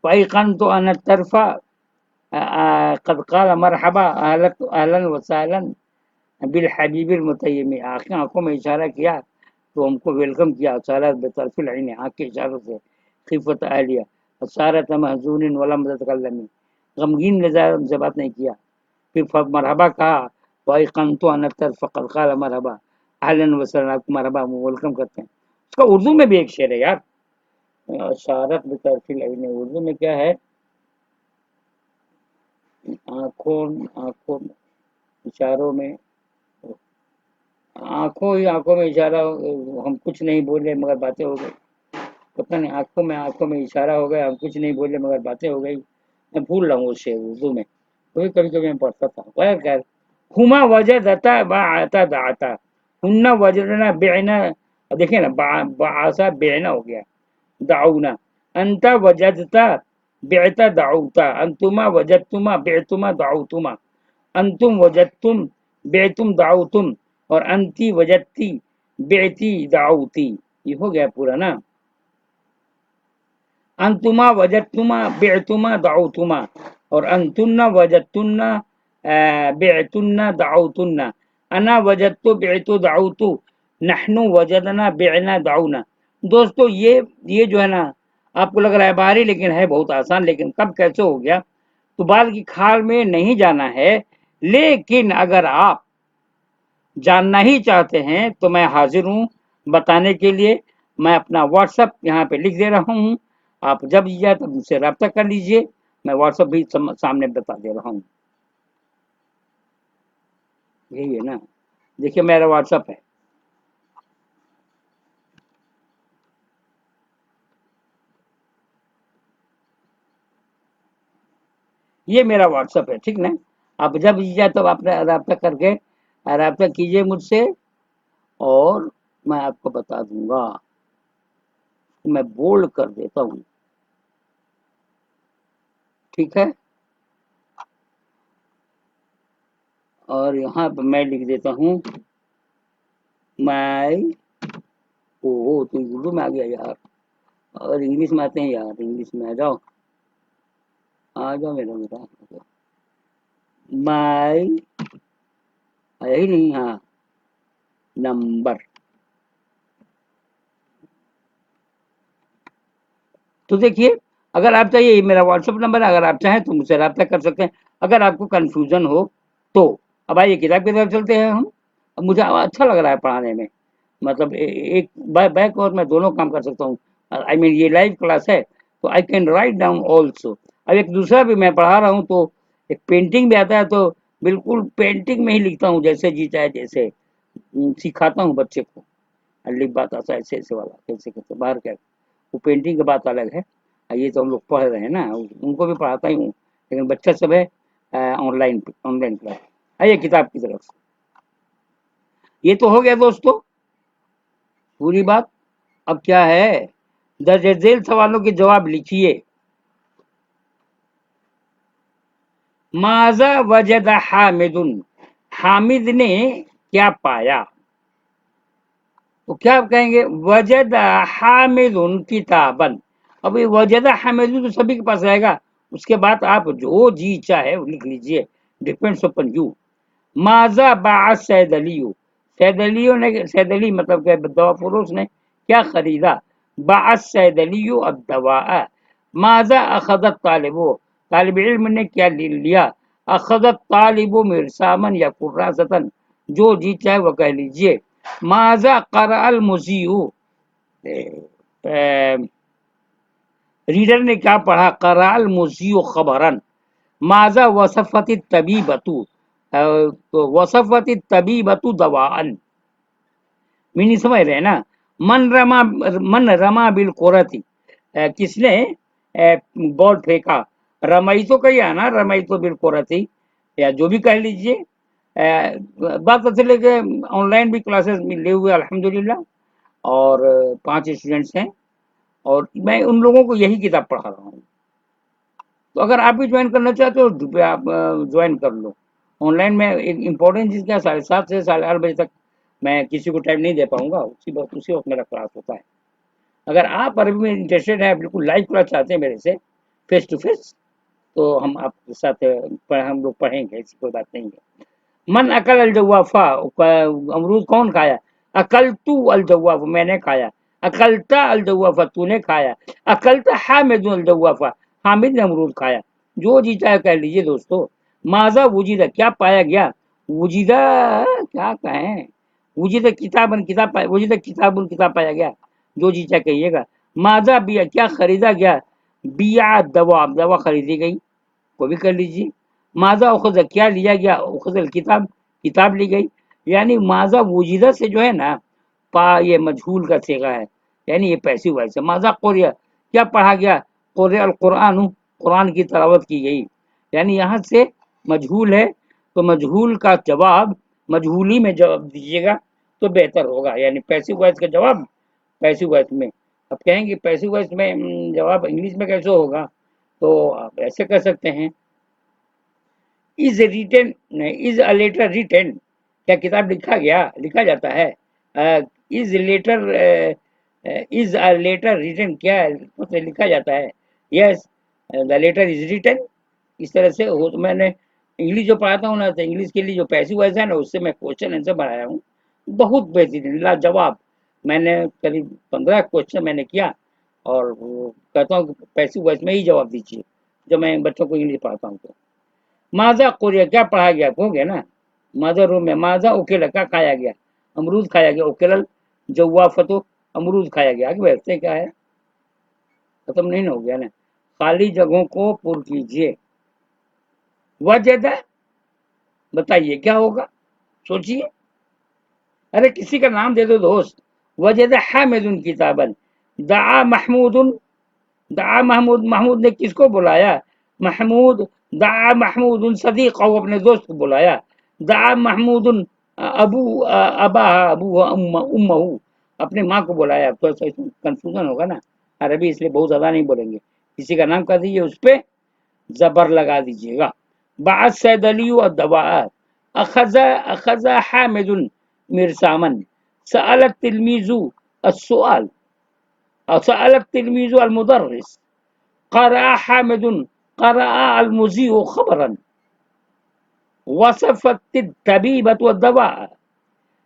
फ़अयक़नतु अन तरफ़ा क़द क़ाल मरहबा अहलन व सहलन बिल हबीबिल मुतय्यमी। आंखों में इशारा किया तो हमको वेलकम किया। अशारत बेतरफिल आइन, आंख के इशारों से, खीफत आलिया, अशारत महजून वलम ततकल्लमी, गमगीन मिजाज हमसे बात नहीं किया। फिर मरहबा कहा, फ़अयक़नतु अन तरफ़ा क़द क़ाल मरहबा अहलन व सहलन, आपको मरहबा वेलकम करते हैं। उसका उर्दू में भी एक शेर है यार, अशारत बेतरफिल आइन, उर्दू में क्या है, आंखों आंखों इशारों में, आंखों में इशारा, हम कुछ नहीं बोले मगर बातें हो गई। पता नहीं, आंखों में इशारा हो गया, हम कुछ नहीं बोले मगर बातें हो गई। मैं भूल रहा हूँ वो शेर उर्दू में, कभी कभी कभी मैं पढ़ता था। खैर, हुमा वजदता बाता दाता, हुन्ना वजदना बेना, देखिए ना, बासा बेना हो गया, दाऊना। अंता वजदता बेता दाऊता, अंतुमा वजदतुमा बेतुमा दाऊतुमा, अंतुम वजदतुम बेतुम दाऊतुम, और अंती वजदती बेती दाऊती। ये हो गया पूरा ना। अंतुमा वजदतुमा बेतुमा दाऊतुमा, और अंतुन्ना वजदतुन्ना बेतुन्ना दाऊतुन्ना, अना वजदतु बेतु दाऊतु, नहनु वजदना बेना दाऊना। दोस्तों ये जो है ना, आपको लग रहा है भारी, लेकिन है बहुत आसान। लेकिन कब कैसे हो गया तो बाल की खाल में नहीं जाना है, लेकिन अगर आप जानना ही चाहते हैं तो मैं हाजिर हूँ बताने के लिए। मैं अपना व्हाट्सएप यहाँ पे लिख दे रहा हूँ, आप जब जाए तब मुझसे रब्ता कर लीजिए, मैं व्हाट्सएप भी सामने बता दे रहा हूँ। यही है ना, देखिए मेरा व्हाट्सएप है, ये मेरा व्हाट्सएप है, ठीक ना। आप जब जाए तब आप रब्ता करके रब्ता कीजिए मुझसे, और मैं आपको बता दूंगा, मैं बोल्ड कर देता हूँ, ठीक है। और यहाँ पे मैं लिख देता हूँ माई, ओहो तो उर्दू में आ गया यार, और इंग्लिश में आते हैं यार, इंग्लिश में आ जाओ, आ जाओ मेरा बेटा, माई, यही नहीं, हाँ, नंबर। तो देखिए, अगर आप चाहिए मेरा व्हाट्सएप नंबर, अगर आप चाहें तो मुझसे रब्ता कर सकते हैं। अगर आपको कन्फ्यूजन हो तो अब आइए किताब की तरफ चलते हैं हम। अब मुझे अच्छा लग रहा है पढ़ाने में, मतलब एक बैक और मैं दोनों काम कर सकता हूँ। आई मीन ये लाइव क्लास है तो I can write down also. अब एक दूसरा भी मैं पढ़ा रहा हूँ तो एक पेंटिंग भी आता है, तो बिल्कुल पेंटिंग में ही लिखता हूँ, जैसे जी चाहे जैसे सिखाता हूँ बच्चे को। अल्ली बात ऐसा ऐसे ऐसे वाला कैसे कैसे बाहर क्या, वो पेंटिंग की बात अलग है। ये तो हम लोग पढ़ रहे हैं ना, उनको भी पढ़ाता ही हूँ, लेकिन बच्चा सब है ऑनलाइन ऑनलाइन क्लास। आइए किताब की तरफ। ये तो हो गया दोस्तों पूरी बात। अब क्या है, दर्ज झेल सवालों के जवाब लिखिए। माजा वजद हामिदुन, हामिद ने क्या पाया, तो क्या आप कहेंगे, वजद हामिदुन किताबन। अब ये वजद हामिदुन तो सभी के पास रहेगा, उसके बाद आप जो जी चाहे वो लिख लीजिए, डिपेंड्स अपॉन यू। माजा बा सैद अलियो, सैद अलियो ने, सैद अली मतलब क्या, दवा फरोश ने क्या खरीदा, बा सैद अलियो अब दवा। माजा अखदत तालिबो, तालिब इल्म ने क्या ले लिया, अखदत तालिबो मिरसामन या कुर्रासतन, जो जी चाहे वो कह लीजिए। माजा करअल मुजीउ, रीडर ने क्या पढ़ा, करअल मुजीउ खबरन। माजा वसफत तबीबतु, तो वसफत तबीबतु दवाअन। मीनिंग समझ रहे हैं ना। मन रमा बिल कोरती, किसने बॉल फेंका, रमई तो कही ना, रमई तो बिल कोरती, या जो भी कह लीजिए। बात असल है कि ऑनलाइन भी क्लासेस मिले हुए अल्हम्दुलिल्लाह, और 5 स्टूडेंट्स हैं, और मैं उन लोगों को यही किताब पढ़ा रहा हूँ। तो अगर आप भी ज्वाइन करना चाहते हो तो आप ज्वाइन कर लो। ऑनलाइन में एक इम्पोर्टेंट चीज़ क्या, 7:30 से 8:30 बजे तक मैं किसी को टाइम नहीं दे पाऊंगा, उसी वक्त मेरा क्लास होता है। अगर आप अरबी में इंटरेस्टेड है, बिल्कुल लाइव क्लास चाहते हैं मेरे से फेस टू फेस, तो हम आपके साथ हम लोग पढ़ेंगे, ऐसी कोई बात नहीं है। मन अकल अल जवाफा, अमरूद कौन खाया, अकल तू अल जवाफ, मैंने खाया। अकलता अल जवाफा, तूने खाया। अकलता हामिद अल जवाफा, हामिद ने अमरूद खाया। जो जी चाहे कह लीजिए दोस्तों। माजा वुजीदा, क्या पाया गया, वुजीदा क्या कहें, वुजीदा किताबन, किताब पाया, वुजीदा किताबुन, किताब पाया गया, जो जी चाहे कहिएगा। माजा बिया, क्या खरीदा गया, बिया दवा, दवा खरीदी गई, वो भी कर लीजिए। माजा उखज़, क्या लिया गया, उखज़ल किताब, किताब ली गई। यानी माजा वुजिदा से जो है ना, पा ये मजहूल का सेगा है, यानी ये पैसिव वॉइस है। माजा कुरिया, क्या पढ़ा गया, कुरिया अल कुरान, कुरान की तिलावत की गई। यानी यहाँ से मजहूल है, तो मजहूल का जवाब मजहूली में जवाब दीजिएगा तो बेहतर होगा, यानी पैसिव वॉइस का जवाब पैसिव वॉइस में। अब कहेंगे पैसिव वॉइस में जवाब इंग्लिश में कैसे होगा, तो आप ऐसे कर सकते हैं, is written, is a letter written, क्या किताब लिखा गया, लिखा जाता है। Is letter, is a letter written, क्या मतलब लिखा जाता है। Yes the letter is written. इस तरह से हो, तो मैंने इंग्लिश जो पढ़ाता हूँ ना, तो इंग्लिश के लिए जो पैसिव वॉइस है ना, उससे मैं क्वेश्चन आंसर बनाया हूँ, बहुत बेहतरीन लाजवाब। मैंने करीब 15 क्वेश्चन मैंने किया, और वो कहता हूँ पैसिव वॉइस में ही जवाब दीजिए जब मैं बच्चों को इंग्लिश पढ़ाता हूँ तो। माजा कोरिया, क्या पढ़ा गया, हो गया ना। माजा रूम में, माजा उकेला, क्या खाया गया, अमरूद खाया गया। उकेलल जवाफतो, अमरूद खाया गया। आगे बैठते क्या है, खत्म नहीं हो गया ना। खाली जगहों को पुर कीजिए। वजदा, बताइए क्या होगा, सोचिए। अरे किसी का नाम दे दो दोस्त। वजदा हामिदुन किताबन, दआ महमूदुन, दआ महमूद, महमूद ने किसको बुलाया, महमूद, दआ महमूदुन सदीक, अपने दोस्त को बुलाया। दआ महमूदुन अबू अबा अबू उम्महू, अपने माँ को बुलाया। तो कंफ्यूजन होगा ना, अरबी इसलिए बहुत ज्यादा नहीं बोलेंगे। किसी का नाम कह दीजिए, उस पे जबर लगा दीजिएगा। बाद सैद अली और दवा, अखजा अखजा हामिदुन मिरसामन, सअल तिलमीजु अस्सुआल, सअल तिलमीजु अलमुदर्रिस, قرأ حامد قرأ المذيع خبرا، وصفت الطبيبة والدواء،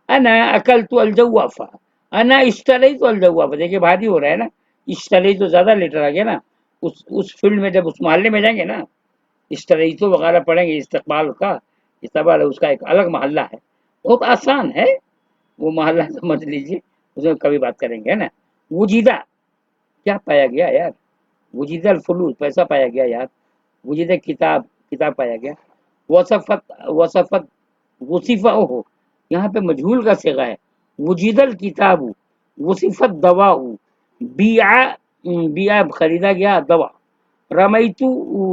أنا أكلت الجوافة، أنا اشتريت الجوافة. देखिए भारी हो रहा है ना, اشتريت तो ज्यादा लेटर आ गया ना। उस फील्ड में जब उस मोहल्ले में जाएंगे ना, اشتريت वगैरह पढ़ेंगे, इस्तकबाल का, इस्तकबाल उसका एक अलग मोहल्ला है, बहुत आसान है वो मोहल्ला, समझ लीजिए, उसमें कभी बात करेंगे, है ना। वजीदा, क्या पाया गया यार, वजीदल फलूस, पैसा पाया गया यार। वजीद किताब, किताब पाया गया। वसफत, वसफत, वसीफा हो, यहाँ पे मजहूल का सिगा है। वजीदल किताबु, वसीफत दवाऊ, बिया, बिया खरीदा गया दवा। रमैतु,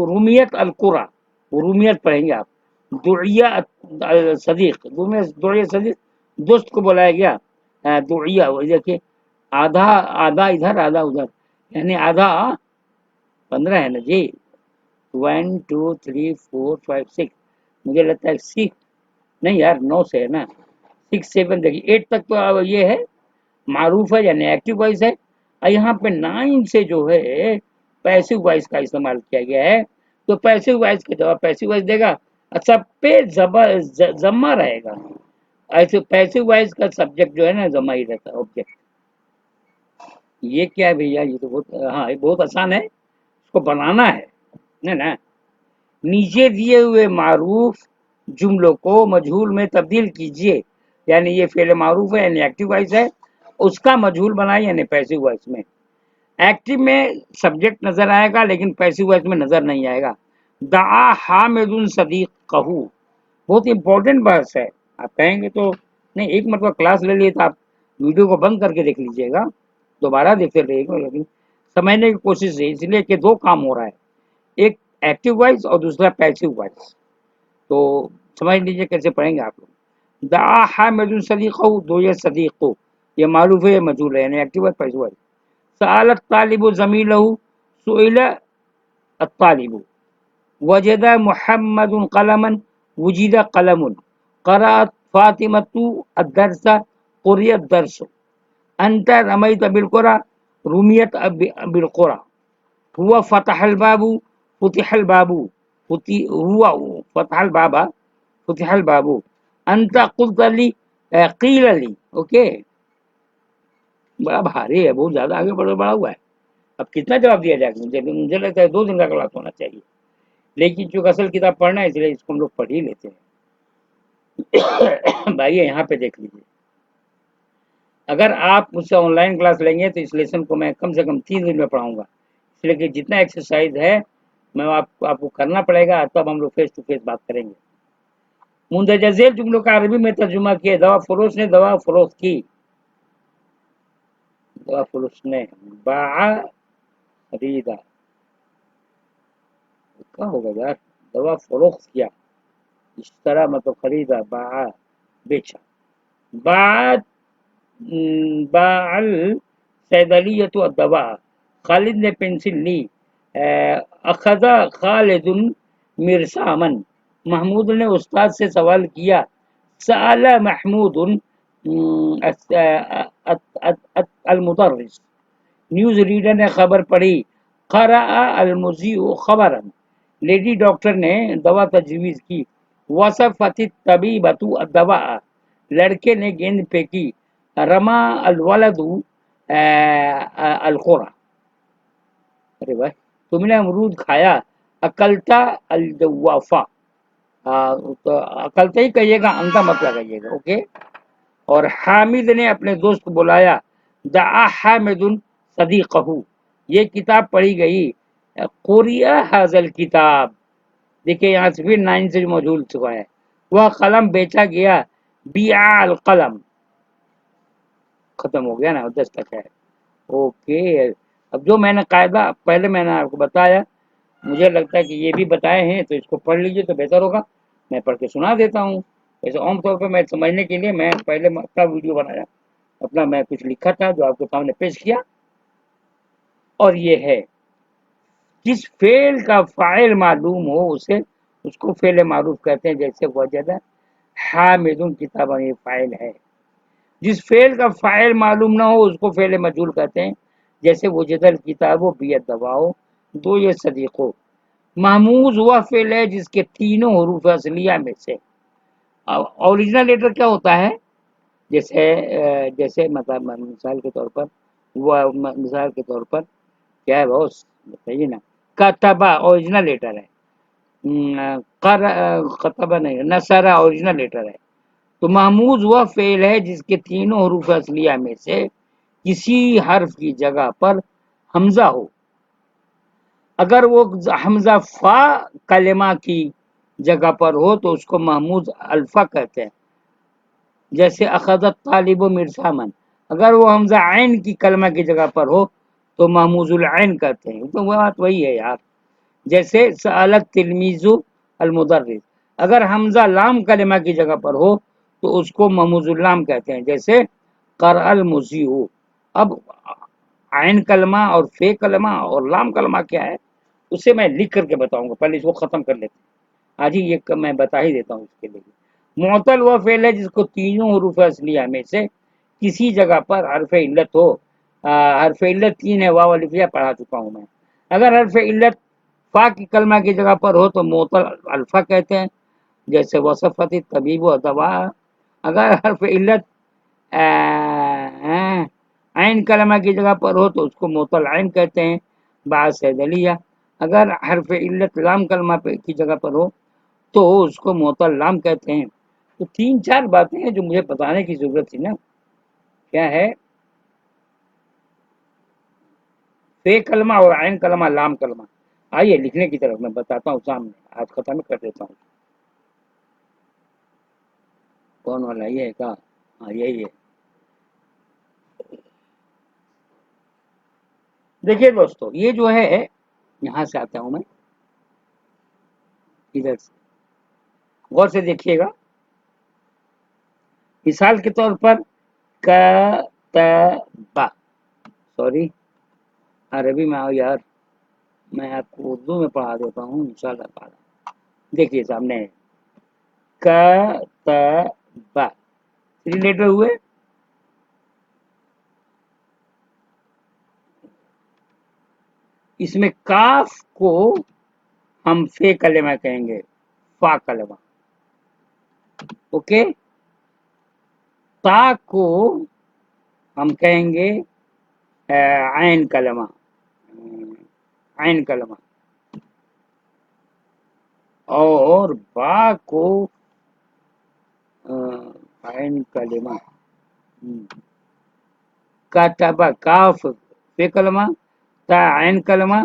रुमियत अलकुरा, रुमियत पढ़ेंगे आप। दुइया सदीक, दुइया सदीक, दोस्त को बुलाया गया। दुइया, देखिए आधा, आधा इधर आधा उधर, यानी आधा 15 है ना जी। 1 2 3 4 5 6, मुझे लगता है 6 नहीं यार, 9 से है ना, 6 7, देखिए 8 तक तो ये है, मारूफ है यानी एक्टिव वॉइस है। और यहाँ पे 9 से जो है पैसिव वॉइस का इस्तेमाल किया गया है। तो पैसिव वॉइस का जवाब पैसिव वॉइस देगा। अच्छा, पे जमा रहेगा, ऐसे पैसिव वॉइस का सब्जेक्ट जो है ना जमा ही रहता है, ऑब्जेक्ट। ये क्या है भैया, ये तो बहुत, हाँ ये बहुत आसान है, इसको बनाना है ना। नीचे दिए हुए मारूफ जुमलों को मजहूल में तब्दील कीजिए, यानी ये फेल मारूफ है यानी एक्टिव वॉइस है, उसका मजहूल बनाए यानी पैसिव वॉइस में। एक्टिव में सब्जेक्ट नजर आएगा लेकिन पैसिव वॉइस में नजर नहीं आएगा। दआ हामिदुन सदीक कहू, बहुत इंपॉर्टेंट बात है। आप कहेंगे तो नहीं, एक मतलब क्लास ले लिए तो आप वीडियो को बंद करके देख लीजिएगा, दोबारा देखते रहिएगा, लेकिन समझने की कोशिश है, इसलिए कि दो काम हो रहा है, एक एक्टिव वॉइस और दूसरा पैसिव वॉइस। तो समझ लीजिए कैसे पढ़ेंगे आप लोग। दआ हामिदुन सदीक़हू, दो ये सदीक को, ये मालूफ है, ये मजहूल है, यानी एक्टिव वॉइस पैसिव वॉइस। सअल तालिबु ज़मीलहू, सुइल अत्तालिबु, वजद मुहम्मदुन कलमन, वुजिद कलमुन, क़रअत फातिमतु अद्दर्स, क़ुरिअत दर्स, अंत रमैत बिलकुरा, रुमियत बिलकुरा, हुआ फतहल बाबू, फुतिहल बाबू, हुआ फतहल बाबा, फुतिहल बाबू, अंत कुल्त ली, क़ील ली। ओके, बड़ा भारी है, बहुत ज्यादा आगे बढ़ा हुआ है। अब कितना जवाब दिया जाएगा, मुझे लगता है 2 दिन का क्लास होना चाहिए, लेकिन चूंकि असल किताब पढ़ना है इसलिए इसको हम लोग पढ़ ही लेते हैं। भाई यहाँ पे देख लीजिए, अगर आप मुझसे ऑनलाइन क्लास लेंगे तो इस लेसन को मैं कम से कम 3 दिन में पढ़ाऊंगा, इसलिए कि जितना एक्सरसाइज है मैं आपको करना पड़ेगा, तब हम लोग फेस टू फेस बात करेंगे। मुंदरजा झेल जुमलों का अरबी में तर्जुमा किया। दवा फरोश ने दवा फरोख्त की, दवा फरोश ने, बाआ खरीदा, क्या होगा यार, दवा फरोख्त किया, इस तरह मतलब खरीदा, बाआ बेचा। बाद बाअल सैदलियत व दवा, खालिद ने पेंसिल ली। अखजा खालिदुन मिरसामन, महमूद ने उस्ताद से सवाल किया। सअल महमूदुन अलमुदर्रिस, न्यूज रीडर ने खबर पढ़ी। क़रअ अलमुज़ीउ खबरन, लेडी डॉक्टर ने दवा तजवीज़ की। वसफ़त तबीबतु दवा, लड़के ने गेंद फेंकी। रमा अलवलदु अलकुरा, अरे भाई, तुमने अमरूद खाया। अकलता अलजवाफा, तो अकलता ही कहिएगा, अंता मत लगाइएगा, ओके। और हामिद ने अपने दोस्त को बुलाया। دعا حامد صدیقہ، یہ کتاب پڑھی گئی، قرئ حاضل کتاب، دیکھیے یہاں سے پھر 9 سے موجود چکا ہے، وہ قلم بیچا گیا، بیع القلم، ختم ہو گیا نا، 10 تک ہے۔ اوکے، اب جو میں نے قاعدہ پہلے میں نے آپ کو بتایا، مجھے لگتا ہے کہ یہ بھی بتائے ہیں تو اس کو پڑھ لیجئے تو بہتر ہوگا، میں پڑھ کے سنا دیتا ہوں۔ ویسے عام طور پہ میں سمجھنے کے لیے میں پہلے اپنا ویڈیو بنایا، اپنا میں کچھ لکھا تھا جو آپ کے سامنے پیش کیا، اور یہ ہے جس فعل کا فاعل معلوم ہو اسے اس کو فعل معروف کہتے ہیں، جیسے وجد حامد کتابا، یہ فاعل ہے۔ جس فعل کا فاعل معلوم نہ ہو اس کو فعل مجہول کہتے ہیں، جیسے وجد الکتاب بیت دواؤ، دو یہ صدیق ہو۔ محموز وہ فعل ہے جس کے تینوں حروف اصلیہ میں سے، اوریجنل لیٹر کیا ہوتا ہے، جیسے مطلب مثال کے طور پر، وہ مثال کے طور پر کیا ہے بوس بتائیے نا، کتبہ اوریجنل لیٹر ہے، خطبہ نہیں، نصرہ اوریجنل لیٹر ہے۔ تو محموز وہ فعل ہے جس کے تینوں حروف اصلیہ میں سے کسی حرف کی جگہ پر حمزہ ہو، اگر وہ حمزہ فا کلمہ کی جگہ پر ہو تو اس کو محموز الفا کہتے ہیں، جیسے اخذت طالب مرسامن، اگر وہ حمزہ عین کی کلمہ کی جگہ پر ہو تو محموز العین کہتے ہیں، تو وہ بات وہی ہے یار، جیسے سألت تلمیذ المدرس، اگر حمزہ لام کلمہ کی جگہ پر ہو تو اس کو محموز اللام کہتے ہیں، جیسے قرأ المسیح۔ اب عین کلمہ اور فے کلمہ اور لام کلمہ کیا ہے اسے میں لکھ کر کے بتاؤں گا، پہلے اس کو ختم کر لیتے ہیں، آج ہی یہ میں بتا ہی دیتا ہوں اس کے لیے۔ معطل وہ فعل ہے جس کو تینوں حروف اصلیہ میں سے کسی جگہ پر حرف علت ہو، حرف علت 3 ہے، واو الف یا پڑھا چکا ہوں میں، اگر حرف علت فا کی کلمہ کی جگہ پر ہو تو معطل الفا کہتے ہیں، جیسے وصفت طبیب و دوا، اگر حرف علت عین کلمہ کی جگہ پر ہو تو اس کو معطل عین کہتے ہیں، بعض دلیہ، اگر حرف علت لام کلمہ کی جگہ پر ہو تو اس کو معطل لام کہتے ہیں۔ تو 3-4 باتیں ہیں جو مجھے بتانے کی ضرورت تھی نا، کیا ہے فے کلمہ اور عین کلمہ لام کلمہ، آئیے لکھنے کی طرف میں بتاتا ہوں سامنے، آج ختم کر دیتا ہوں۔ کون والا یہ ہے کا؟ ہاں یہی ہے۔ دیکھیے دوستو، یہ جو ہے یہاں سے آتا ہوں میں، ادھر سے غور سے دیکھیے گا، مثال کے طور پر کتبہ، سوری عربی میں آؤ یار، میں آپ کو اردو میں پڑھا دیتا ہوں انشاءاللہ تعالی۔ دیکھیے سامنے ہے کتبہ، 3 لیٹر ہوئے، اس میں کاف کو ہم فے کلمہ کہیں گے، فا کلمہ، اوکے، تا کو ہم کہیں گے عین کلمہ، عین کلمہ، اور با کو عین کلمہ، کتبہ کاف فے کلمہ، تا عین کلمہ،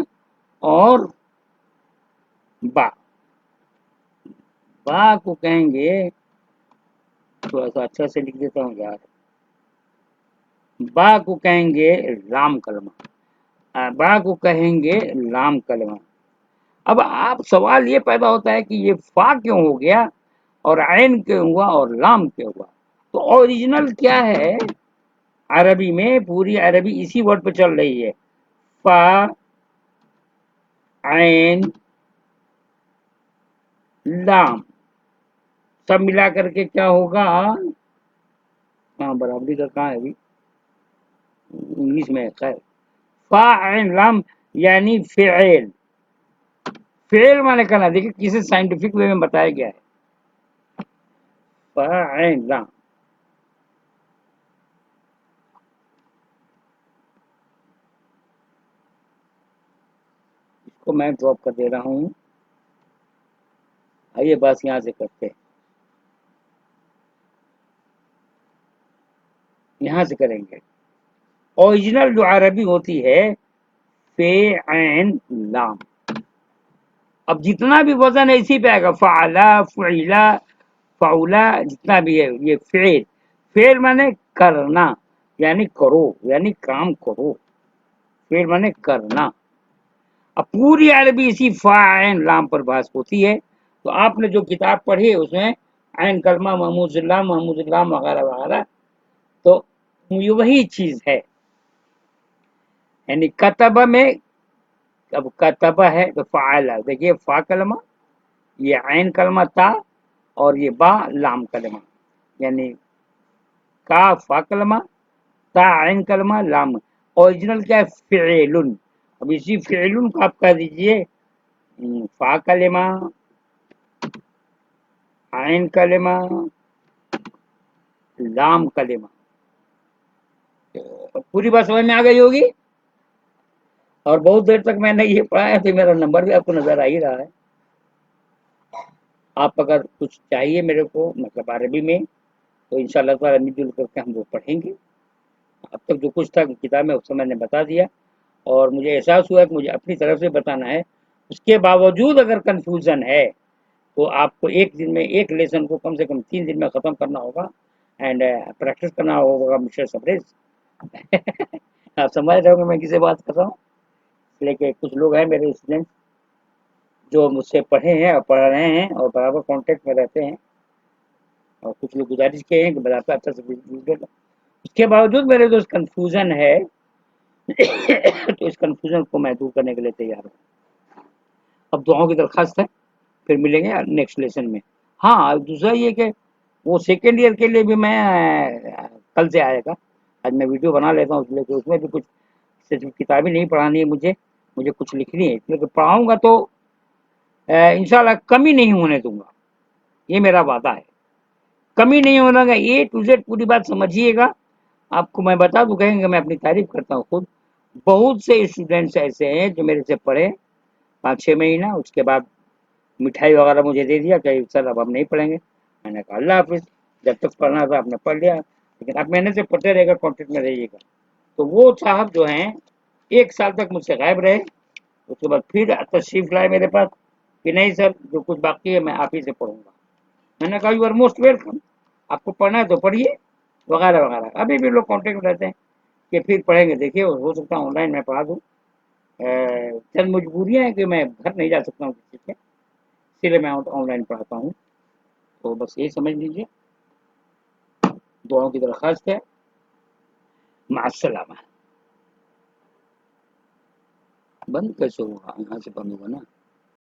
اور با، با کو کہیں گے، تھوڑا سا اچھا سے لکھ دیتا ہوں یار، با کو کہیں گے لام کلمہ، با کو کہیں گے لام کلمہ۔ اب آپ سوال یہ پیدا ہوتا ہے کہ یہ فا کیوں ہو گیا اور عین کیوں ہوا اور لام کیوں ہوا؟ تو اوریجنل کیا ہے عربی میں، پوری عربی اسی ورڈ پہ چل رہی ہے، فا عین لام، سب ملا کر کے کیا ہوگا، ہاں برابری کا کہاں ہے ابھی، انگلش میں خیر، فا عین لام یعنی فعل، فعل مانے کرنا، دیکھیں کسی سائنٹیفک وے میں بتایا گیا ہے، فا عین لام، اس کو میں ڈراپ کر دے رہا ہوں، آئیے بس یہاں سے کرتے ہیں، یہاں سے کریں گے، ओरिजिनल जो अरबी होती है फे ऐन लाम। अब जितना भी वजन है इसी पे आएगा, फ़अला फ़ुइला फ़उला, जितना भी है ये फेल। फेल माने करना, यानी करो, यानी काम करो। फेल माने करना। अब पूरी अरबी इसी फा ऐन लाम पर बात होती है। तो आपने जो किताब पढ़ी है उसमें ऐन कलमा महमूदुल्लाह वगैरह वगैरह, तो ये वही चीज है। यानी कतबा में, अब कतबा है तो फ़अला, देखिए फा कलमा, ये ऐन कलमा ता, और ये बा लाम कलमा, यानी का फा कलमा, ता ऐन कलमा, लाम। ओरिजिनल क्या है? फ़िइलुन। अब इसी फ़िइलुन को आप कह दीजिए फा कलमा, ऐन कलमा, लाम कलमा। पूरी बात समझ में आ गई होगी। और बहुत देर तक मैंने ये पढ़ा है, तो मेरा नंबर भी आपको नजर आ ही रहा है। आप अगर कुछ चाहिए मेरे को, मतलब अरबी में, तो इंशाल्लाह ताला मिलजुल करके हम लोग पढ़ेंगे। अब तक जो कुछ था किताब में उसको मैंने बता दिया, और मुझे एहसास हुआ कि मुझे अपनी तरफ से बताना है। उसके बावजूद अगर कंफ्यूजन है तो आपको एक दिन में एक लेसन को कम से कम 3 दिन में ख़त्म करना होगा, एंड प्रैक्टिस करना होगा मिस्टर सबरेज। आप समझ रहे होंगे मैं किसे बात कर रहा हूँ। लेकिन कुछ लोग हैं मेरे स्टूडेंट जो मुझसे पढ़े हैं और पढ़ रहे हैं और बराबर कांटेक्ट में रहते हैं, और कुछ लोग गुजारिश किए हैं कि बताता अच्छा से वीडियो। उसके बावजूद मेरे जो कंफ्यूजन है तो इस कंफ्यूजन को मैं दूर करने के लिए तैयार हूँ। अब दुआओं की दरखास्त है, फिर मिलेंगे नेक्स्ट लेसन में। हाँ, दूसरा ये कि वो सेकेंड ईयर के लिए भी मैं कल से आएगा। आज मैं वीडियो बना लेता हूँ, इसलिए कि उसमें भी कुछ सिर्फ किताबें नहीं पढ़ानी है मुझे, मुझे कुछ लिखनी है, इसलिए कि पढ़ाऊंगा तो इंशाल्लाह कमी नहीं होने दूंगा, ये मेरा वादा है। कमी नहीं होना, ए टू जेड पूरी बात समझिएगा। आपको मैं बता दूं, कहेंगे मैं अपनी तारीफ करता हूँ खुद। बहुत से स्टूडेंट्स ऐसे हैं जो मेरे से पढ़े 5-6 महीना, उसके बाद मिठाई वगैरह मुझे दे दिया कि सर अब हम नहीं पढ़ेंगे। मैंने कहा अल्लाह हाफिज, जब तक पढ़ना था आपने पढ़ लिया, लेकिन आप मेहनत से पढ़ते रहेगा, कॉन्टेक्ट में रहिएगा। तो वो साहब जो हैं 1 साल तक मुझसे गायब रहे, उसके बाद फिर तशरीफ लाए मेरे पास कि नहीं सर जो कुछ बाकी है मैं आप ही से पढ़ूंगा। मैंने कहा यू आर मोस्ट वेलकम, आपको पढ़ना है तो पढ़िए, वगैरह वगैरह। अभी भी लोग कॉन्टेक्ट में रहते हैं कि फिर पढ़ेंगे, देखिए हो सकता है ऑनलाइन मैं पढ़ा दूँ। चंद मजबूरियाँ हैं कि मैं घर नहीं जा सकता हूँ किसी से, इसीलिए मैं ऑनलाइन पढ़ाता हूँ। तो बस यही समझ लीजिए, दुआओं की दरख्वास्त है। मास्सलामा। बंद कैसे होगा? यहाँ से बंद होगा ना।